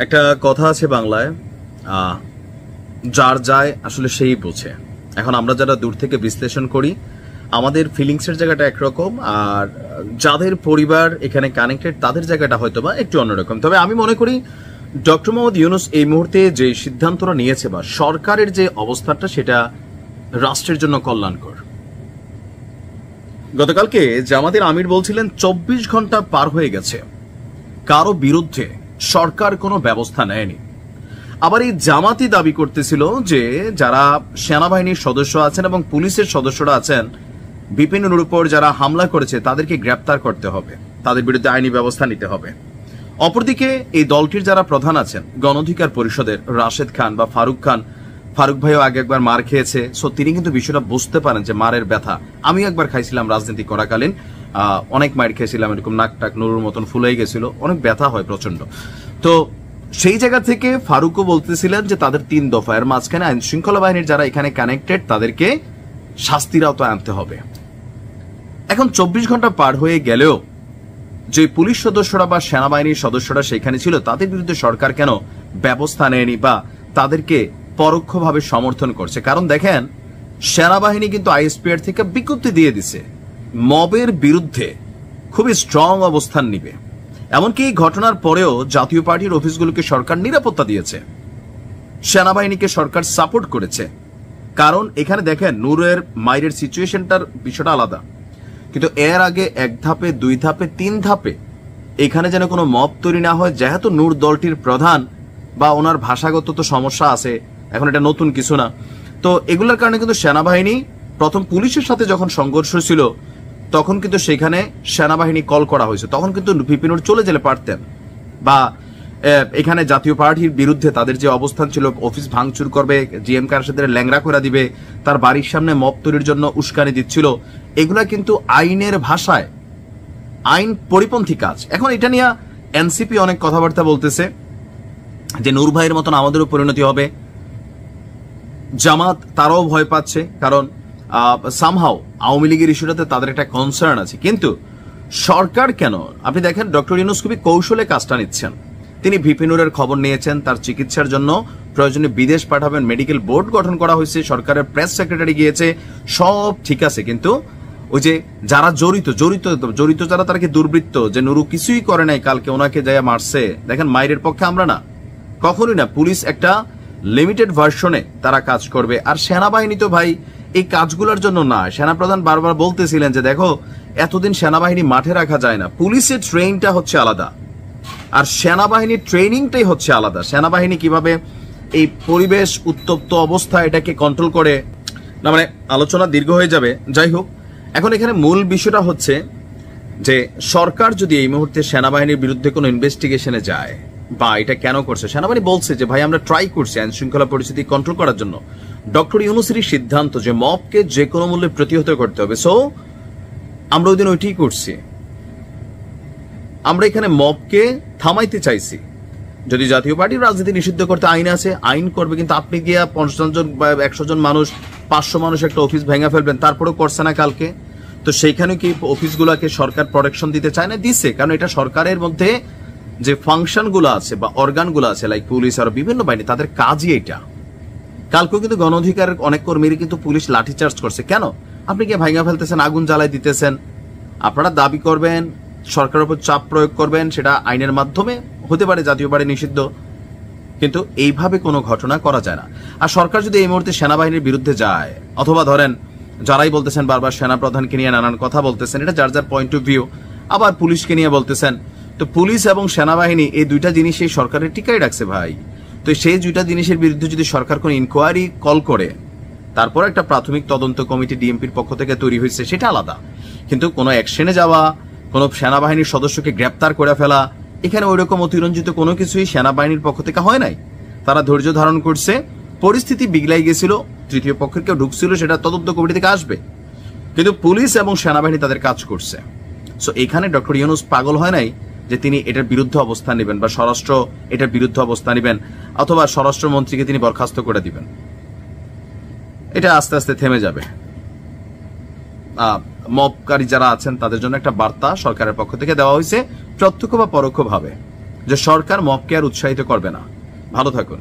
একটা কথা আছে বাংলায়, যার যায় আসলে সেই বোঝে। এখন আমরা যারা দূর থেকে বিশ্লেষণ করি আমাদের ফিলিংসের জায়গাটা একরকম, আর যাদের পরিবার এখানে কানেক্টেড তাদের জায়গাটা হয়তো বা একটু অন্যরকম। তবে আমি মনে করি ডক্টর মোহাম্মদ ইউনূস এই মুহূর্তে যে সিদ্ধান্তটা নিয়েছে বা সরকারের যে অবস্থাটা সেটা রাষ্ট্রের জন্য কল্যাণকর। গতকালকে জামাতের আমির বলছিলেন 24 ঘন্টা পার হয়ে গেছে, কারো বিরুদ্ধে সরকার কোনো ব্যবস্থা নেয়নি। আবার এই জামাতি দাবি করতেছিল যে যারা সেনাবাহিনীর সদস্য আছেন এবং পুলিশের সদস্যরা আছেন বিপিনুর উপর যারা হামলা করেছে তাদেরকে গ্রেপ্তার করতে হবে, তাদের বিরুদ্ধে আইনি ব্যবস্থা নিতে হবে। অপরদিকে এই দলটির যারা প্রধান আছেন গণ অধিকার পরিষদের রাশেদ খান বা ফারুক ভাইও আগে একবার মার খেয়েছে, সো তিনি কিন্তু বিষয়টা বুঝতে পারেন যে মারের ব্যথা। আমিও একবার খাইছিলাম রাজনীতি করাকালীন, অনেক মার খেয়েছিলাম, এরকম নাক টাক নুরুর মতন ফুলেই গেছিল, অনেক ব্যথা হয় প্রচন্ড। তো সেই জায়গা থেকে ফারুকও বলতেছিলেন যে তাদের 3 দফা, এর মাঝখানে আইন শৃঙ্খলা বাহিনীর যারা এখানে কানেক্টেড তাদেরকে শাস্তির আওতায় আনতে হবে। এখন 24 ঘন্টা পার হয়ে গেলেও যে পুলিশ সদস্যরা বা সেনাবাহিনীর সদস্যরা সেখানে ছিল তাদের বিরুদ্ধে সরকার কেন ব্যবস্থা নেয়নি বা তাদেরকে পরোক্ষভাবে সমর্থন করছে? কারণ দেখেন, সেনাবাহিনী কিন্তু আইএসপিআর থেকে বিজ্ঞপ্তি দিয়ে দিছে মবের বিরুদ্ধে খুবই স্ট্রং অবস্থান নিবে। এমনকি এই ঘটনার পরেও জাতীয় পার্টির অফিসগুলোকে সরকার নিরাপত্তা দিয়েছে, সেনাবাহিনীকে সরকার সাপোর্ট করেছে। কারণ এখানে দেখেন নূরের মায়ের সিচুয়েশনটার বিষয়টা আলাদা, কিন্তু এর আগে 1 ধাপে 2 ধাপে 3 ধাপে এখানে যেন কোনো মব তৈরি না হয়। যেহেতু নূর দলটির প্রধান বা ওনার ভাষাগত তো সমস্যা আছে, এখন এটা নতুন কিছু না, তো এগুলোর কারণে কিন্তু সেনাবাহিনী প্রথম পুলিশের সাথে যখন সংঘর্ষ ছিল তখন কিন্তু সেখানে সেনাবাহিনী কল করা হয়েছে, তখন কিন্তু বিপিনুর চলে যেতে পারতেন। বা এখানে জাতীয় পার্টির বিরুদ্ধে তাদের যে অবস্থান ছিল, অফিস ভাঙচুর করবে, জিএম কারসাদের ল্যাংড়া করে দিবে, তার বাড়ির সামনে মব তৈরির জন্য উস্কানি দিচ্ছিল, এগুলা কিন্তু আইনের ভাষায় আইন পরিপন্থী কাজ। এখন এটা নিয়ে এনসিপি অনেক কথাবার্তা বলতেছে যে নূর ভাইয়ের মতন আমাদেরও পরিণতি হবে। জামাত তারাও ভয় পাচ্ছে, কারণ সামহাও আওয়ামী লীগের ইস্যুটাতে তাদের একটা কনসার্ন আছে। কিন্তু সরকার কেন? আপনি দেখেন ডক্টর ইউনূস খুবই কৌশলে কাজটা নিচ্ছেন। তিনি বিপিনুরের খবর নিয়েছেন, তার চিকিৎসার জন্য প্রয়োজনে বিদেশ পাঠাবেন, মেডিকেল বোর্ড গঠন করা হয়েছে, সরকারের প্রেস সেক্রেটারি গিয়েছে, সব ঠিক আছে। কিন্তু ওই যে যারা জড়িত যারা, তারা কি দুর্বৃত্ত? যে নুরু কিছুই করে নাই, কালকে ওনাকে যায় মারছে, দেখেন মায়ের পক্ষে আমরা না, কখনোই না। পুলিশ একটা লিমিটেড ভার্সনে তারা কাজ করবে, আর সেনাবাহিনী তো ভাই এই কাজগুলোর জন্য না। সেনাপ্রধান বারবার বলতেছিলেন যে দেখো এতদিন সেনাবাহিনী মাঠে রাখা যায় না, পুলিশের ট্রেনটা হচ্ছে আলাদা আর সেনাবাহিনীর ট্রেনিংটাই হচ্ছে আলাদা। সেনাবাহিনী কিভাবে এই পরিবেশ উত্তপ্ত অবস্থা এটাকে কন্ট্রোল করে, না মানে আলোচনা দীর্ঘ হয়ে যাবে। যাই হোক, এখন এখানে মূল বিষয়টা হচ্ছে যে সরকার যদি এই মুহূর্তে সেনাবাহিনীর বিরুদ্ধে কোনো ইনভেস্টিগেশনে যায় বা এটা কেন করছে, সেনাবাহিনী বলছে যে ভাই আমরা ট্রাই করছি আইন শৃঙ্খলা পরিস্থিতি কন্ট্রোল করার জন্য। ডক্টর ইউনূসের সিদ্ধান্ত যে মবকে যে কোনো মূল্যে প্রতিহত করতে হবে, সো আমরা ওই দিন ওইটাই করছি। আমরা এখানে মবকে থামাইতে চাইছি। যদি জাতীয় পার্টির রাজনীতি নিষিদ্ধ করতে আইন আছে, আইন করবে, কিন্তু আপনি গিয়া 50 জন বা 100 জন মানুষ, 500 মানুষ একটা অফিস ভেঙে ফেলবেন, তারপরেও করছে না কালকে। তো সেইখানে কি অফিসগুলোকে সরকার প্রোটেকশন দিতে চায় না? দিচ্ছে, কারণ এটা সরকারের মধ্যে যে ফাংশনগুলো আছে বা অর্গানগুলো আছে, লাইক পুলিশ আর বিভিন্ন বাহিনী, তাদের কাজই এটা। কালকেও কিন্তু গণ অধিকার অনেক কর্মীরা কিন্তু পুলিশ লাঠিচার্জ করছে। কেন? আপনি কি ভাঙা ফেলতেছেন, আগুন জ্বালাই দিতেছেন। আপনারা দাবি করবেন, সরকারের উপর চাপ প্রয়োগ করবেন, সেটা আইনের মাধ্যমে হতে পারে, জাতীয় পার্টি নিষিদ্ধ, কিন্তু এইভাবে কোনো ঘটনা করা যায় না। আর সরকার যদি এই মুহূর্তে সেনাবাহিনীর বিরুদ্ধে যায়, অথবা ধরেন যারাই বলতেছেন বারবার সেনাপ্রধানকে নিয়ে নানান কথা বলতেছেন, এটা যার যার পয়েন্ট অফ ভিউ, আবার পুলিশকে নিয়ে বলতেছেন, তো পুলিশ এবং সেনাবাহিনী এই দুইটা জিনিসই সরকারের টিকাই রাখছে ভাই। তো সেই দুইটা জিনিসের বিরুদ্ধে যদি সরকার কোনো ইনকোয়ারি কল করে, তারপর একটা প্রাথমিক তদন্ত কমিটি ডিএমপির পক্ষ থেকে তৈরি হয়েছে, সেটা আলাদা। কিন্তু কোনো অ্যাকশনে যাওয়া, কোনো সেনাবাহিনীর সদস্যকে গ্রেপ্তার করে ফেলা, এখানে ওই রকম অতিরঞ্জিত কোনো কিছুই সেনাবাহিনীর পক্ষ থেকে হয় নাই। তারা ধৈর্য ধারণ করছে, পরিস্থিতি বিগলাই গেছিল, তৃতীয় পক্ষের কেউ ঢুকছিল, সেটা তদন্ত কমিটি থেকে আসবে, কিন্তু পুলিশ এবং সেনাবাহিনী তাদের কাজ করছে। সো এখানে ডক্টর ইউনূস পাগল হয় নাই যে তিনি এটার বিরুদ্ধে অবস্থান নেবেন বা স্বরাষ্ট্র এটার বিরুদ্ধে অবস্থান নেবেন, অথবা স্বরাষ্ট্রমন্ত্রীকে তিনি বরখাস্ত করে দিবেন। এটা আস্তে আস্তে থেমে যাবে। মবকারী যারা আছেন তাদের জন্য একটা বার্তা সরকারের পক্ষ থেকে দেওয়া হয়েছে, প্রত্যক্ষ বা পরোক্ষভাবে। যে সরকার মব কেয়ার উৎসাহিত করবে না। ভালো থাকুন।